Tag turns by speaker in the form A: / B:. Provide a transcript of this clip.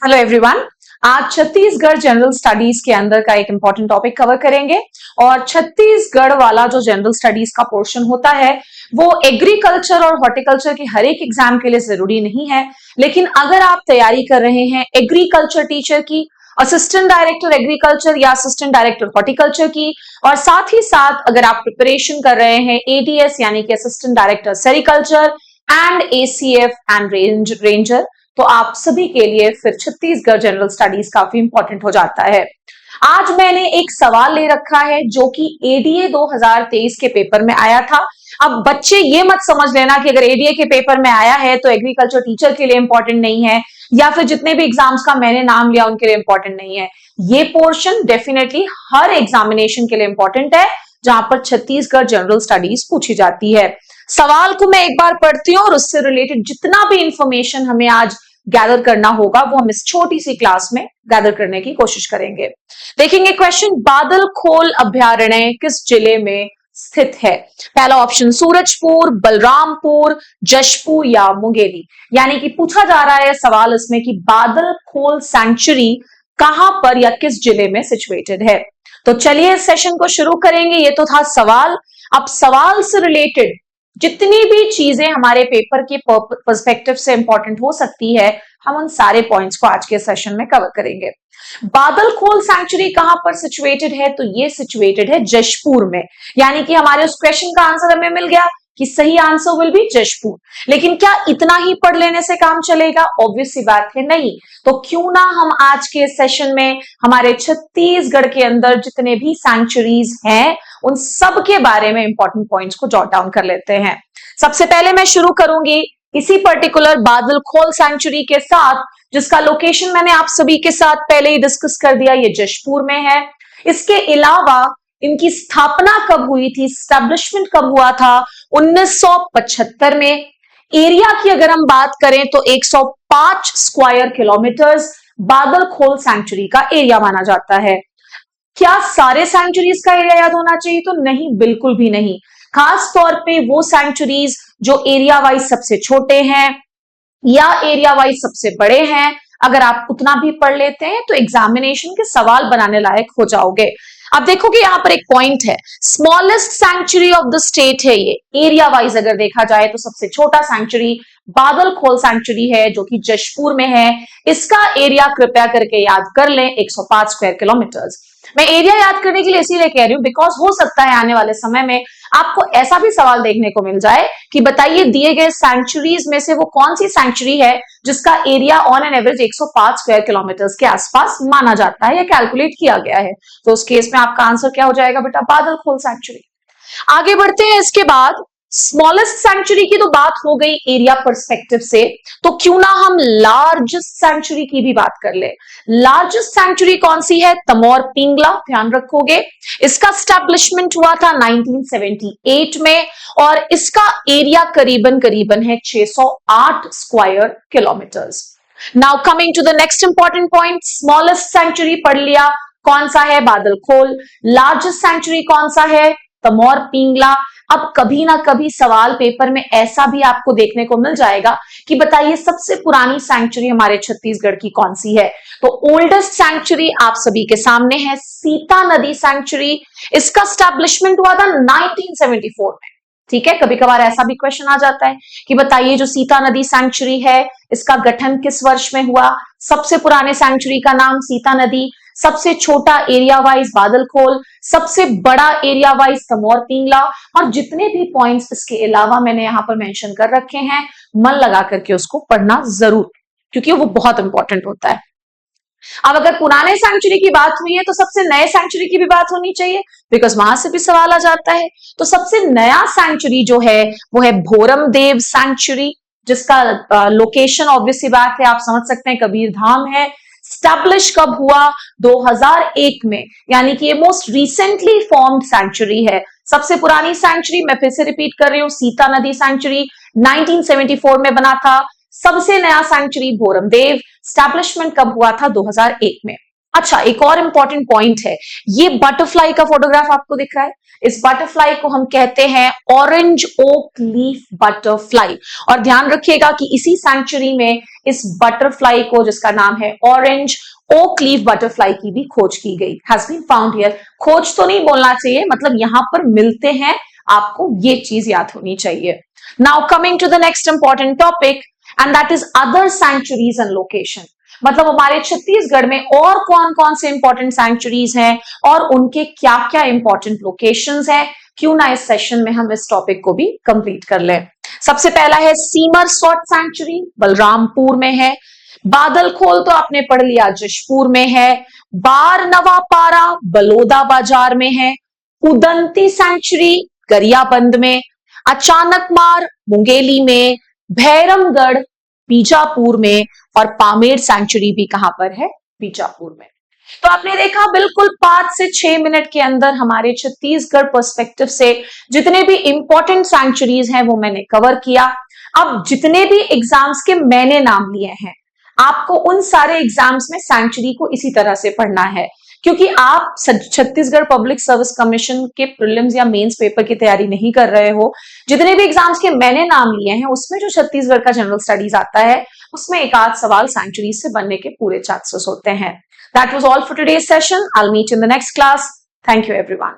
A: Hello everyone. आज Chhattisgarh general studies के अंदर का एक इंपॉर्टेंट टॉपिक कवर करेंगे और छत्तीसगढ़ वाला जो जनरल स्टडीज का पोर्शन होता है वो एग्रीकल्चर और हॉर्टिकल्चर के हर एक एग्जाम के लिए जरूरी नहीं है, लेकिन अगर आप तैयारी कर रहे हैं एग्रीकल्चर टीचर की, असिस्टेंट डायरेक्टर एग्रीकल्चर या असिस्टेंट डायरेक्टर हॉर्टिकल्चर की, और साथ ही साथ अगर आप प्रिपरेशन कर रहे हैं एडीएस यानी कि assistant director sericulture and ACF and ranger, तो आप सभी के लिए फिर छत्तीसगढ़ जनरल स्टडीज काफी इंपॉर्टेंट हो जाता है। आज मैंने एक सवाल ले रखा है जो कि एडीए 2023 के पेपर में आया था। अब बच्चे ये मत समझ लेना कि अगर एडीए के पेपर में आया है तो एग्रीकल्चर टीचर के लिए इंपॉर्टेंट नहीं है या फिर जितने भी एग्जाम्स का मैंने नाम लिया उनके लिए इंपॉर्टेंट नहीं है। ये पोर्शन डेफिनेटली हर एग्जामिनेशन के लिए इंपॉर्टेंट है जहां पर छत्तीसगढ़ जनरल स्टडीज पूछी जाती है। सवाल को मैं एक बार पढ़ती हूँ और उससे रिलेटेड जितना भी इंफॉर्मेशन हमें आज गैदर करना होगा वो हम इस छोटी सी क्लास में गैदर करने की कोशिश करेंगे। देखेंगे क्वेश्चन, बादल खोल अभ्यारण्य किस जिले में स्थित है? पहला ऑप्शन सूरजपुर, बलरामपुर, जशपुर या मुंगेली। यानी कि पूछा जा रहा है सवाल इसमें कि बादल खोल सैंक्चुरी कहां पर या किस जिले में सिचुएटेड है। तो चलिए इस सेशन को शुरू करेंगे। ये तो था सवाल। अब सवाल से रिलेटेड जितनी भी चीजें हमारे पेपर के पर्सपेक्टिव से इंपॉर्टेंट हो सकती है हम उन सारे पॉइंट्स को आज के सेशन में कवर करेंगे। बादल खोल सैंक्चुरी कहां पर सिचुएटेड है? तो ये सिचुएटेड है जशपुर में। यानी कि हमारे उस क्वेश्चन का आंसर हमें मिल गया कि सही आंसर विल बी जशपुर। लेकिन क्या इतना ही पढ़ लेने से काम चलेगा? ऑब्वियस सी बात है नहीं। तो क्यों ना हम आज के सेशन में हमारे छत्तीसगढ़ के अंदर जितने भी सैंक्चुरीज हैं उन सब के बारे में इंपॉर्टेंट पॉइंट्स को जॉट डाउन कर लेते हैं। सबसे पहले मैं शुरू करूंगी इसी पर्टिकुलर बादल खोल सैंक्चुरी के साथ, जिसका लोकेशन मैंने आप सभी के साथ पहले ही डिस्कस कर दिया, ये जशपुर में है। इसके अलावा इनकी स्थापना कब हुई थी, स्टैब्लिशमेंट कब हुआ था? 1975 में। एरिया की अगर हम बात करें तो 105 स्क्वायर किलोमीटर्स बादल खोल सैंक्चुरी का एरिया माना जाता है। क्या सारे सैंक्चुरीज का एरिया याद होना चाहिए? तो नहीं, बिल्कुल भी नहीं। खास तौर पे वो सैंक्चुरीज जो एरिया वाइज सबसे छोटे हैं या एरिया वाइज सबसे बड़े हैं, अगर आप उतना भी पढ़ लेते हैं तो एग्जामिनेशन के सवाल बनाने लायक हो जाओगे। अब देखोगे यहां पर एक पॉइंट है, smallest sanctuary of the state है ये। एरिया वाइज अगर देखा जाए तो सबसे छोटा सैंक्चुरी बादल खोल सैंक्चुरी है जो कि जशपुर में है। इसका एरिया कृपया करके याद कर लें, 105 स्क्वायर किलोमीटर्स। मैं एरिया याद करने के लिए इसीलिए कह रही हूं बिकॉज हो सकता है आने वाले समय में आपको ऐसा भी सवाल देखने को मिल जाए कि बताइए दिए गए सैंक्चुरीज में से वो कौन सी सैंक्चुरी है जिसका area on an average 105 square kilometres के आसपास माना जाता है या कैलकुलेट किया गया है। तो उस केस में आपका आंसर क्या हो जाएगा बेटा? बादल खोल सैंक्चुरी। आगे बढ़ते हैं। इसके बाद स्मॉलेस्ट सैंक्चुरी की तो बात हो गई एरिया पर्सपेक्टिव से, तो क्यों ना हम लार्जेस्ट सैंक्चुरी की भी बात कर ले। लार्जेस्ट सैंक्चुरी कौन सी है? तमोर पिंगला, ध्यान रखोगे। इसका स्टैब्लिशमेंट हुआ था 1978 में और इसका एरिया करीबन करीबन है 608 square kilometres. Now coming to the next important point, smallest sanctuary पढ़ लिया, कौन सा है? बादल खोल। लार्जेस्ट सैंक्चुरी कौन सा है? तमोर पिंगला। अब कभी ना कभी सवाल पेपर में ऐसा भी आपको देखने को मिल जाएगा कि बताइए सबसे पुरानी सैंक्चुरी हमारे छत्तीसगढ़ की कौन सी है? तो ओल्डेस्ट सैंक्चुरी आप सभी के सामने है, सीता नदी सैंक्चुरी। इसका स्टैब्लिशमेंट हुआ था 1974 में। ठीक है, कभी कभार ऐसा भी क्वेश्चन आ जाता है कि बताइए जो सीता नदी सैंक्चुरी है इसका गठन किस वर्ष में हुआ? सबसे पुराने सैंक्चुरी का नाम सीता नदी, सबसे छोटा एरिया वाइज बादल खोल, सबसे बड़ा एरिया वाइज तमोर पिंगला, और जितने भी पॉइंट्स इसके अलावा मैंने यहां पर मेंशन कर रखे हैं मन लगा करके उसको पढ़ना जरूर, क्योंकि वो बहुत इंपॉर्टेंट होता है। अब अगर पुराने सैंक्चुरी की बात हुई है तो सबसे नए सैंक्चुरी की भी बात होनी चाहिए बिकॉज वहां से भी सवाल आ जाता है। तो सबसे नया सैंक्चुरी जो है वो है भोरमदेव सैंक्चुरी, जिसका लोकेशन ऑब्वियस सी बात है आप समझ सकते हैं कबीर धाम है। स्टैब्लिश कब हुआ? 2001 में, यानी कि ये मोस्ट रिसेंटली फॉर्म्ड सैंक्चुरी है। सबसे पुरानी सैंक्चुरी मैं फिर से रिपीट कर रही हूं, सीता नदी सैंक्चुरी 1974 में बना था। सबसे नया सैंक्चुरी भोरमदेव, स्टैब्लिशमेंट कब हुआ था? 2001 में। अच्छा, एक और इंपॉर्टेंट पॉइंट है, ये बटरफ्लाई का फोटोग्राफ आपको दिख रहा है। इस बटरफ्लाई को हम कहते हैं ऑरेंज ओक लीफ बटरफ्लाई। और ध्यान रखिएगा कि इसी सैंक्चुरी में इस बटरफ्लाई को, जिसका नाम है ऑरेंज ओक लीफ बटरफ्लाई, की भी खोज की गई, हैज बीन फाउंड हियर। खोज तो नहीं बोलना चाहिए, मतलब यहां पर मिलते हैं, आपको ये चीज याद होनी चाहिए। Now coming to the next important topic, and that is other sanctuaries and location. मतलब हमारे छत्तीसगढ़ में और कौन कौन से इंपॉर्टेंट सैंक्चुरीज हैं और उनके क्या क्या इंपॉर्टेंट लोकेशंस हैं। क्यों ना इस सेशन में हम इस टॉपिक को भी कंप्लीट कर लें। सबसे पहला है सीमर सॉट सैंक्चुरी, बलरामपुर में है। बादल खोल तो आपने पढ़ लिया, जशपुर में है। बार नवापारा बलोदा बाजार में है। उदंती सैंक्चुरी गरियाबंद में। अचानक मार मुंगेली में। भैरमगढ़ बीजापुर में। और पामेड़ सैंक्चुरी भी कहां पर है, बीजापुर में। तो आपने देखा बिल्कुल 5 से 6 मिनट के अंदर हमारे छत्तीसगढ़ पर्सपेक्टिव से जितने भी इंपॉर्टेंट सैंक्चुरीज हैं वो मैंने कवर किया। अब जितने भी एग्जाम्स के मैंने नाम लिए हैं, आपको उन सारे एग्जाम्स में सैंक्चुरी को इसी तरह से पढ़ना है, क्योंकि आप छत्तीसगढ़ पब्लिक सर्विस कमीशन के प्रीलिम्स या मेंस पेपर की तैयारी नहीं कर रहे हो। जितने भी एग्जाम्स के मैंने नाम लिए हैं उसमें जो छत्तीसगढ़ का जनरल स्टडीज आता है उसमें एक आध सवाल सैंक्चुरीज से बनने के पूरे चांसेस होते हैं। That was all for today's session. I'll meet you in the next class. Thank you, everyone.